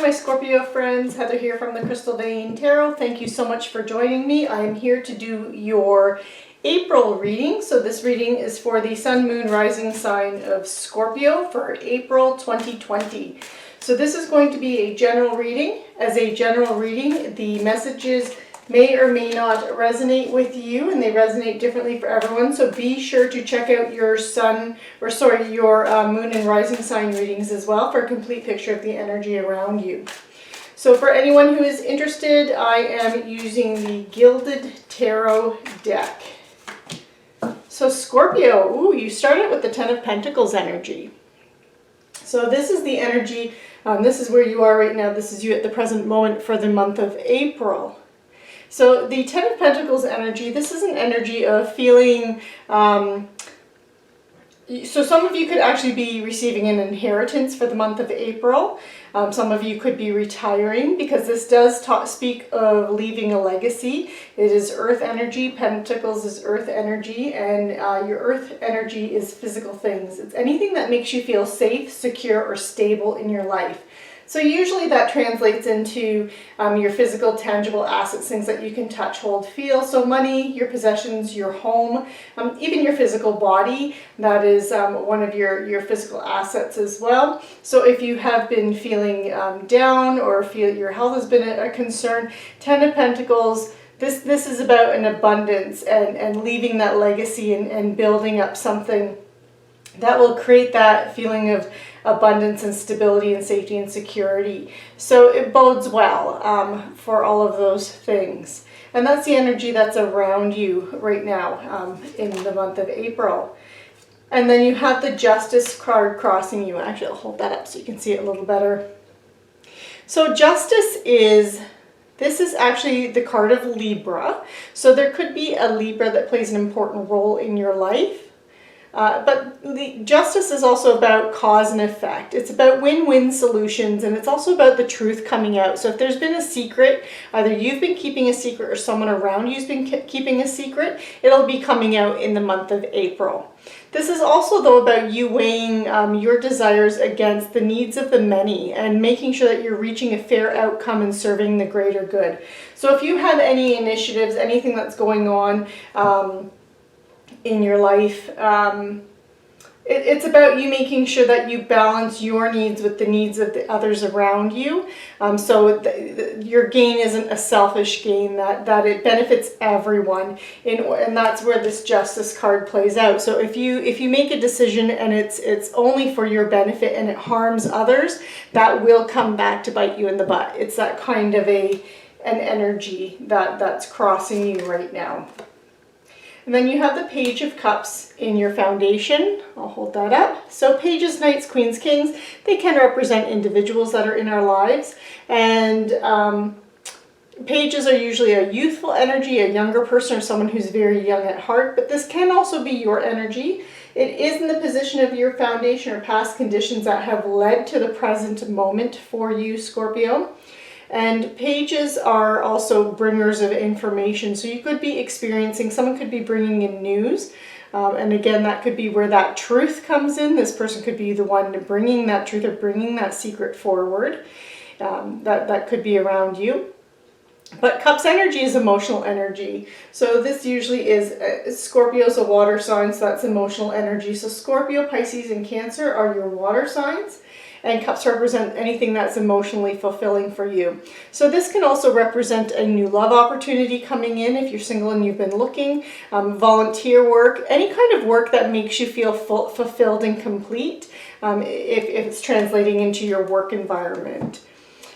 my Scorpio friends. Heather here from the Crystal Vein Tarot. Thank you so much for joining me. I am here to do your April reading. So this reading is for the Sun, Moon, Rising sign of Scorpio for April 2020. So this is going to be a general reading. As a general reading, the messages may or may not resonate with you, and they resonate differently for everyone. So be sure to check out your moon and rising sign readings as well for a complete picture of the energy around you. So for anyone who is interested, I am using the Gilded Tarot deck. So Scorpio, ooh, you started with the Ten of Pentacles energy. So this is the energy, this is where you are right now. This is you at the present moment for the month of April. So the Ten of Pentacles energy, this is an energy of feeling, so some of you could actually be receiving an inheritance for the month of April. Some of you could be retiring, because this does speak of leaving a legacy. It is earth energy. Pentacles is earth energy, and your earth energy is physical things. It's anything that makes you feel safe, secure, or stable in your life. So usually that translates into your physical, tangible assets, things that you can touch, hold, feel. So money, your possessions, your home, even your physical body, that is one of your physical assets as well. So if you have been feeling down or feel your health has been a concern, Ten of Pentacles, this is about an abundance and leaving that legacy and building up something that will create that feeling of abundance and stability and safety and security. So it bodes well for all of those things. And that's the energy that's around you right now in the month of April. And then you have the Justice card crossing you. Actually, I'll hold that up so you can see it a little better. So Justice this is actually the card of Libra. So there could be a Libra that plays an important role in your life. But the Justice is also about cause and effect. It's about win-win solutions, and it's also about the truth coming out. So if there's been a secret, either you've been keeping a secret or someone around you's been keeping a secret, it'll be coming out in the month of April. This is also, though, about you weighing your desires against the needs of the many and making sure that you're reaching a fair outcome and serving the greater good. So if you have any initiatives, anything that's going on, in your life, it's about you making sure that you balance your needs with the needs of the others around you, so your gain isn't a selfish gain, that it benefits everyone, and that's where this Justice card plays out. So if you make a decision and it's only for your benefit and it harms others, that will come back to bite you in the butt. It's that kind of an energy that's crossing you right now. And then you have the Page of Cups in your foundation. I'll hold that up. So pages, knights, queens, kings, they can represent individuals that are in our lives. And pages are usually a youthful energy, a younger person, or someone who's very young at heart. But this can also be your energy. It is in the position of your foundation or past conditions that have led to the present moment for you, Scorpio. And pages are also bringers of information. So you could be experiencing, someone could be bringing in news. And again, that could be where that truth comes in. This person could be the one bringing that truth or bringing that secret forward. That could be around you. But Cups energy is emotional energy. So this usually is, Scorpio's a water sign, so that's emotional energy. So Scorpio, Pisces, and Cancer are your water signs. And Cups represent anything that's emotionally fulfilling for you. So this can also represent a new love opportunity coming in if you're single and you've been looking, volunteer work, any kind of work that makes you feel fulfilled and complete, if it's translating into your work environment.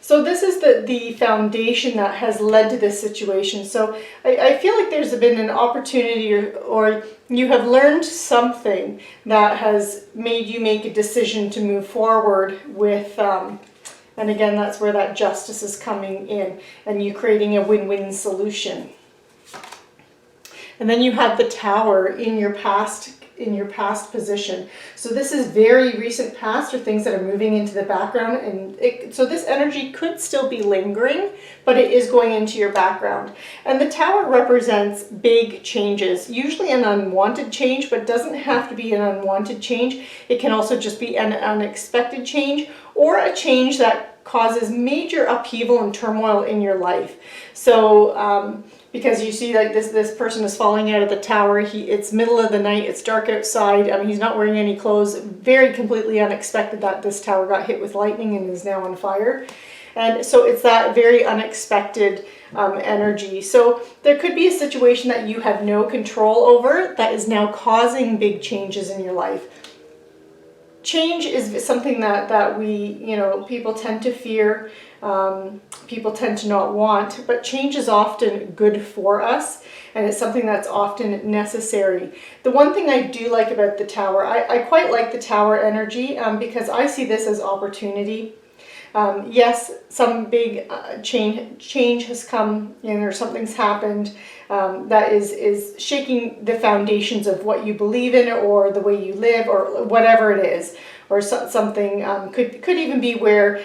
So this is the foundation that has led to this situation. So I feel like there's been an opportunity or you have learned something that has made you make a decision to move forward with, and again, that's where that Justice is coming in and you creating a win-win solution. And then you have the Tower in your past position. So this is very recent past or things that are moving into the background, and so this energy could still be lingering, but it is going into your background. And the Tower represents big changes, usually an unwanted change, but doesn't have to be an unwanted change. It can also just be an unexpected change or a change that causes major upheaval and turmoil in your life. So because you see like this person is falling out of the tower. It's middle of the night, it's dark outside. I mean, he's not wearing any clothes. Very completely unexpected that this tower got hit with lightning and is now on fire. And so it's that very unexpected energy. So there could be a situation that you have no control over that is now causing big changes in your life. Change is something that we, you know, people tend to fear, people tend to not want, but change is often good for us, and it's something that's often necessary. The one thing I do like about the tower, I quite like the tower energy because I see this as opportunity. Yes, some big change has come in, or something's happened that is shaking the foundations of what you believe in, or the way you live, or whatever it is. Or something could even be where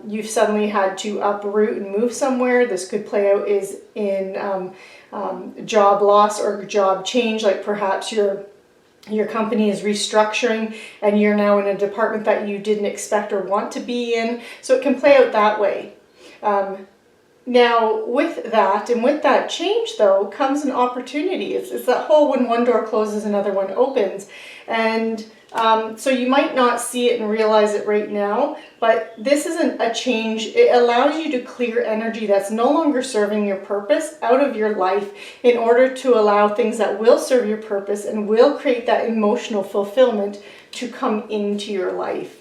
you've suddenly had to uproot and move somewhere. This could play out is in job loss or job change, like perhaps your company is restructuring and you're now in a department that you didn't expect or want to be in. So it can play out that way. Now with that, and with that change though, comes an opportunity. It's that whole when one door closes, another one opens. And so you might not see it and realize it right now, but this isn't a change. It allows you to clear energy that's no longer serving your purpose out of your life in order to allow things that will serve your purpose and will create that emotional fulfillment to come into your life.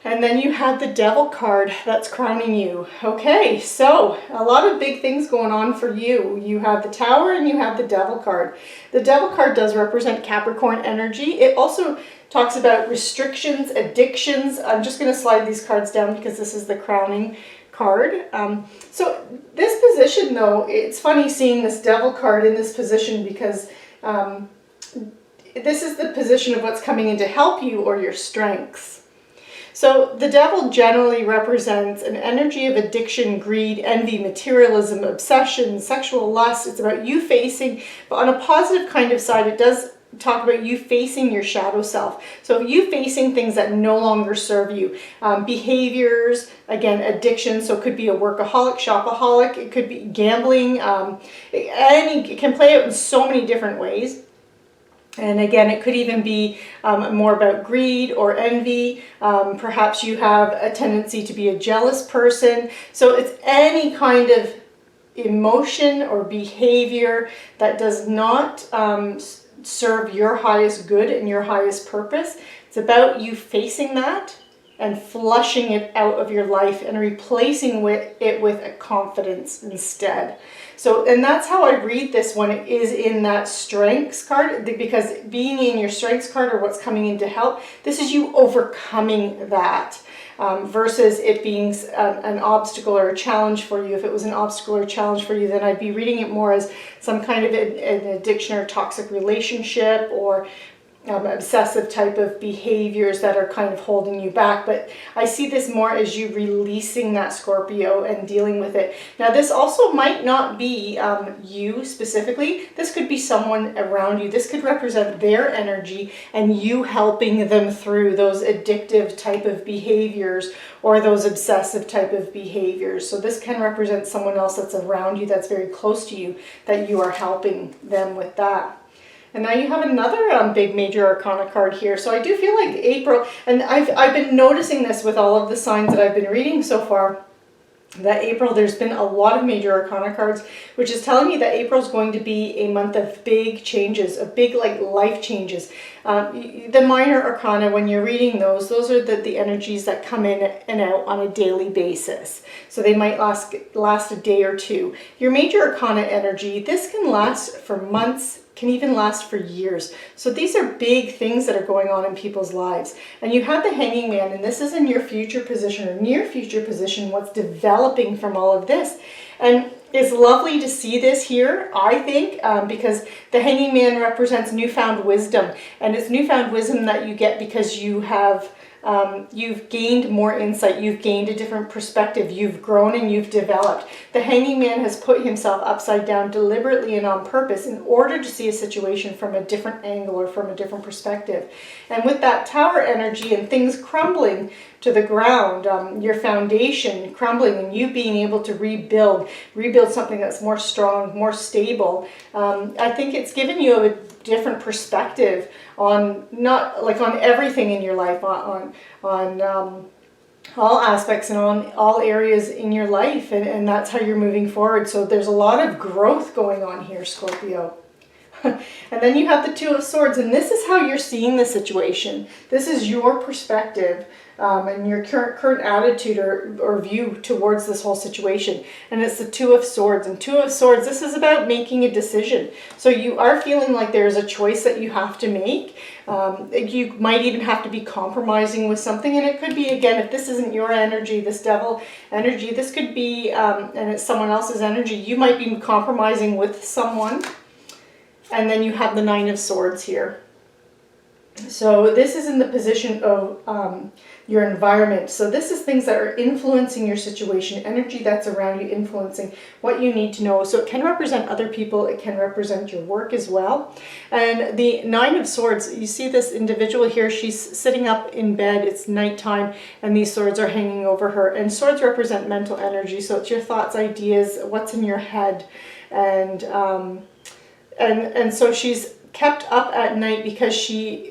And then you have the Devil card that's crowning you. Okay, so a lot of big things going on for you. You have the Tower and you have the Devil card. The Devil card does represent Capricorn energy. It also talks about restrictions, addictions. I'm just going to slide these cards down because this is the crowning card. So this position though, it's funny seeing this Devil card in this position because this is the position of what's coming in to help you or your strengths. So the Devil generally represents an energy of addiction, greed, envy, materialism, obsession, sexual lust. It's about you facing, but on a positive kind of side, it does talk about you facing your shadow self. So you facing things that no longer serve you. Behaviors, again, addiction. So it could be a workaholic, shopaholic. It could be gambling. It can play out in so many different ways. And again, it could even be more about greed or envy. Perhaps you have a tendency to be a jealous person. So it's any kind of emotion or behavior that does not serve your highest good and your highest purpose. It's about you facing that and flushing it out of your life and replacing it with a confidence instead. So, and that's how I read this one, is in that Strengths card, because being in your Strengths card or what's coming in to help, this is you overcoming that versus it being an obstacle or a challenge for you. If it was an obstacle or challenge for you, then I'd be reading it more as some kind of an addiction or toxic relationship or obsessive type of behaviors that are kind of holding you back. But I see this more as you releasing that Scorpio and dealing with it. Now this also might not be you specifically. This could be someone around you. This could represent their energy and you helping them through those addictive type of behaviors or those obsessive type of behaviors. So this can represent someone else that's around you, that's very close to you, that you are helping them with that. And now you have another big major arcana card here. So I do feel like April, and I've been noticing this with all of the signs that I've been reading so far, that April, there's been a lot of major arcana cards, which is telling me that April is going to be a month of big changes, of big like life changes. The minor arcana, when you're reading those are the energies that come in and out on a daily basis. So they might last a day or two. Your major arcana energy, this can last for months, can even last for years. So these are big things that are going on in people's lives. And you have the Hanging Man, and this is in your future position or near future position, what's developing from all of this. And it's lovely to see this here, I think, because the Hanging Man represents newfound wisdom. And it's newfound wisdom that you get because you have You've gained more insight, you've gained a different perspective, you've grown and you've developed. The Hanging Man has put himself upside down deliberately and on purpose in order to see a situation from a different angle or from a different perspective. And with that Tower energy and things crumbling to the ground, your foundation crumbling and you being able to rebuild something that's more strong, more stable, I think it's given you a different perspective on on everything in your life, on all aspects and on all areas in your life, and that's how you're moving forward. So there's a lot of growth going on here, Scorpio. And then you have the Two of Swords, and this is how you're seeing the situation. This is your perspective and your current attitude or view towards this whole situation. And it's the Two of Swords. And Two of Swords, this is about making a decision. So you are feeling like there's a choice that you have to make. You might even have to be compromising with something. And it could be, again, if this isn't your energy, this Devil energy, this could be, and it's someone else's energy, you might be compromising with someone. And then you have the Nine of Swords here. So this is in the position of your environment. So this is things that are influencing your situation, energy that's around you influencing what you need to know. So it can represent other people, it can represent your work as well. And the Nine of Swords, you see this individual here, she's sitting up in bed, it's nighttime, and these swords are hanging over her. And swords represent mental energy, so it's your thoughts, ideas, what's in your head. And so she's kept up at night because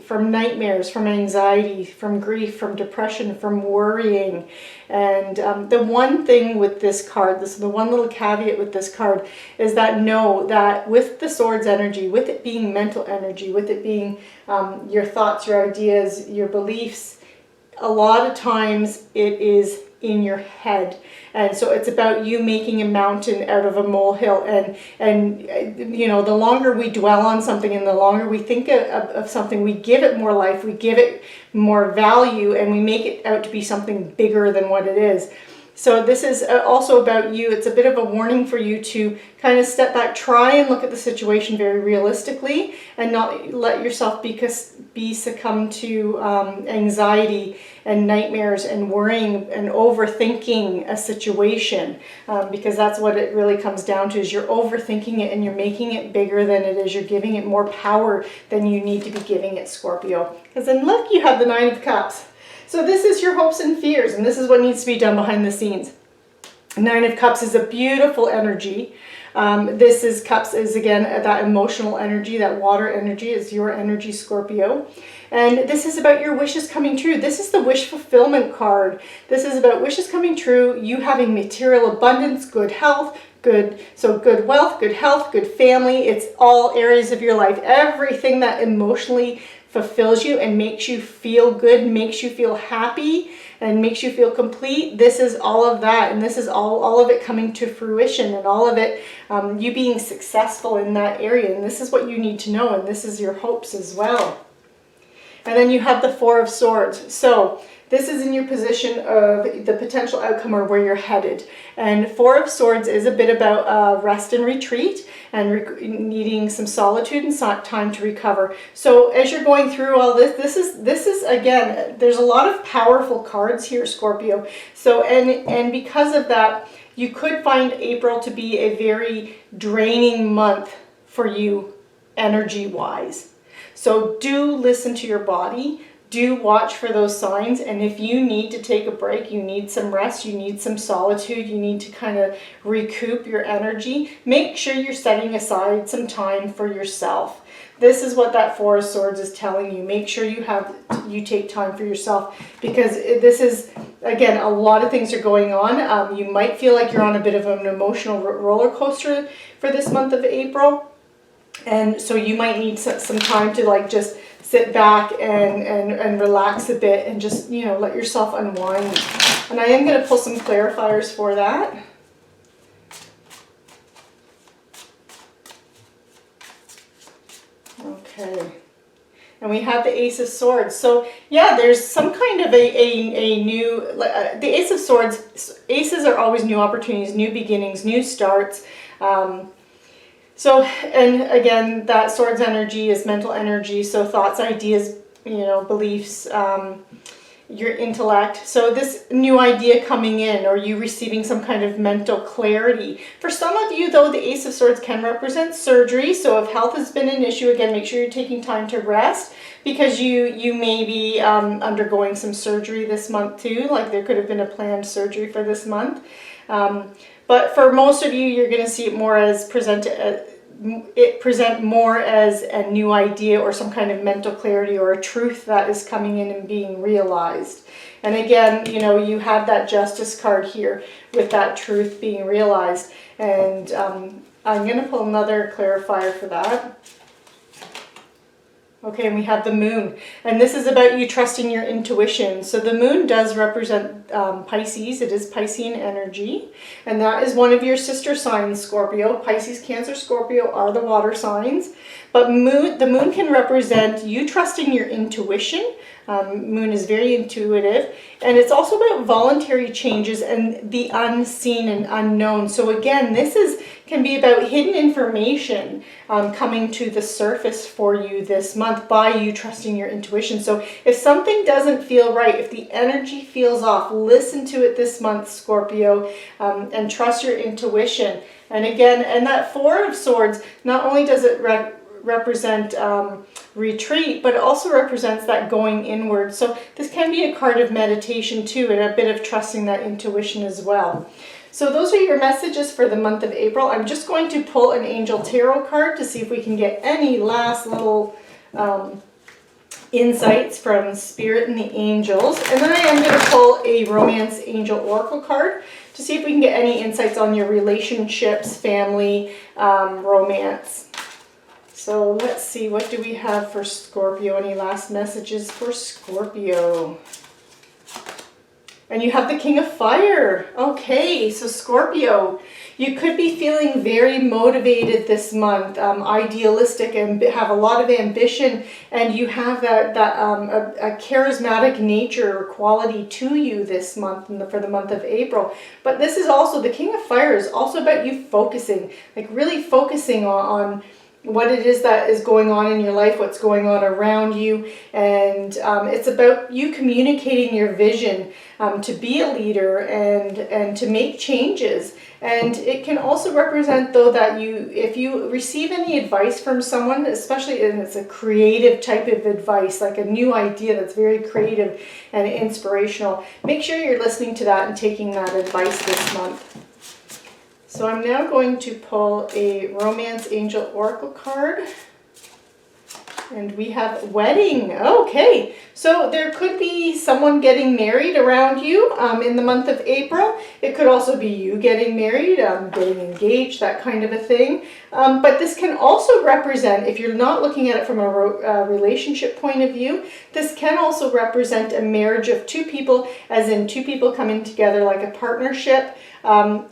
from nightmares, from anxiety, from grief, from depression, from worrying. And the one thing with this card, the one little caveat with this card is that know that with the Swords energy, with it being mental energy, with it being your thoughts, your ideas, your beliefs, a lot of times it is in your head. And so it's about you making a mountain out of a molehill, and you know, the longer we dwell on something and the longer we think of something, we give it more life, we give it more value, and we make it out to be something bigger than what it is. So this is also about you. It's a bit of a warning for you to kind of step back, try and look at the situation very realistically, and not let yourself be succumb to anxiety and nightmares and worrying and overthinking a situation, because that's what it really comes down to, is you're overthinking it and you're making it bigger than it is. You're giving it more power than you need to be giving it, Scorpio. Because then look, you have the Nine of Cups. So this is your hopes and fears, and this is what needs to be done behind the scenes. Nine of Cups is a beautiful energy. Cups is again that emotional energy, that water energy is your energy, Scorpio. And this is about your wishes coming true. This is the wish fulfillment card. This is about wishes coming true, you having material abundance, good health, good wealth, good health, good family. It's all areas of your life. Everything that emotionally fulfills you and makes you feel good, makes you feel happy, and makes you feel complete. This is all of that, and this is all of it coming to fruition, and all of it you being successful in that area. And this is what you need to know, and this is your hopes as well. And then you have the Four of Swords. So this is in your position of the potential outcome or where you're headed. And Four of Swords is a bit about rest and retreat, and needing some solitude and time to recover. So as you're going through all this is again, there's a lot of powerful cards here, Scorpio. So and because of that, you could find April to be a very draining month for you energy-wise. So do listen to your body. Do watch for those signs, and if you need to take a break, you need some rest, you need some solitude, you need to kind of recoup your energy, make sure you're setting aside some time for yourself. This is what that Four of Swords is telling you. Make sure you take time for yourself, because this is, again, a lot of things are going on. You might feel like you're on a bit of an emotional roller coaster for this month of April, and so you might need some time to just sit back and relax a bit, and just, let yourself unwind. And I am going to pull some clarifiers for that. Okay. And we have the Ace of Swords. So yeah, there's some kind of a new, the Ace of Swords, aces are always new opportunities, new beginnings, new starts. So, and again, that Swords energy is mental energy. So thoughts, ideas, beliefs, your intellect. So this new idea coming in, or you receiving some kind of mental clarity. For some of you though, the Ace of Swords can represent surgery. So if health has been an issue, again, make sure you're taking time to rest, because you may be undergoing some surgery this month too. Like there could have been a planned surgery for this month. But for most of you, you're going to see it more as present more as a new idea or some kind of mental clarity or a truth that is coming in and being realized. And again, you know, you have that Justice card here with that truth being realized. And I'm going to pull another clarifier for that. Okay, and we have the Moon, and this is about you trusting your intuition. So the Moon does represent Pisces. It is Piscean energy, and that is one of your sister signs, Scorpio. Pisces, Cancer, Scorpio are the water signs, but the Moon can represent you trusting your intuition. Moon is very intuitive, and it's also about voluntary changes and the unseen and unknown. So again, this can be about hidden information coming to the surface for you this month by you trusting your intuition. So if something doesn't feel right, if the energy feels off, listen to it this month, Scorpio, and trust your intuition. And again, and that Four of Swords, not only does it represent retreat, but it also represents that going inward. So this can be a card of meditation too, and a bit of trusting that intuition as well. So those are your messages for the month of April. I'm just going to pull an Angel Tarot card to see if we can get any last little insights from Spirit and the angels. And then I am going to pull a Romance Angel Oracle card to see if we can get any insights on your relationships, family, romance. So let's see, what do we have for Scorpio? Any last messages for Scorpio? And you have the King of Fire. Okay, so Scorpio, you could be feeling very motivated this month, idealistic, and have a lot of ambition, and you have a charismatic nature or quality to you this month for the month of April. But this is also, the King of Fire is also about you focusing, like really focusing on what it is that is going on in your life, what's going on around you, and it's about you communicating your vision to be a leader and to make changes. And it can also represent though that if you receive any advice from someone, especially if it's a creative type of advice, like a new idea that's very creative and inspirational, make sure you're listening to that and taking that advice this month. So I'm now going to pull a Romance Angel Oracle card, and we have Wedding. Okay, so there could be someone getting married around you in the month of April. It could also be you getting married, getting engaged, that kind of a thing. But this can also represent, if you're not looking at it from a relationship point of view, this can also represent a marriage of two people, as in two people coming together like a partnership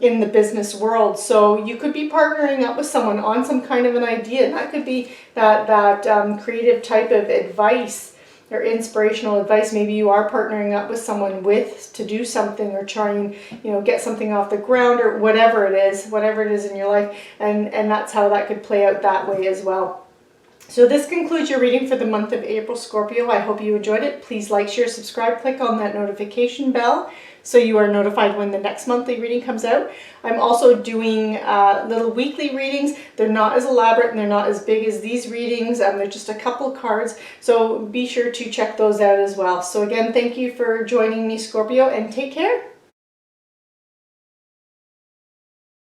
in the business world. So you could be partnering up with someone on some kind of an idea, and that could be that creative type of advice or inspirational advice. Maybe you are partnering up with someone to do something, or trying, get something off the ground, or whatever it is in your life, and that's how that could play out that way as well. So this concludes your reading for the month of April, Scorpio. I hope you enjoyed it. Please like, share, subscribe, click on that notification bell so you are notified when the next monthly reading comes out. I'm also doing little weekly readings. They're not as elaborate and they're not as big as these readings. They're just a couple cards, so be sure to check those out as well. So again, thank you for joining me, Scorpio, and take care.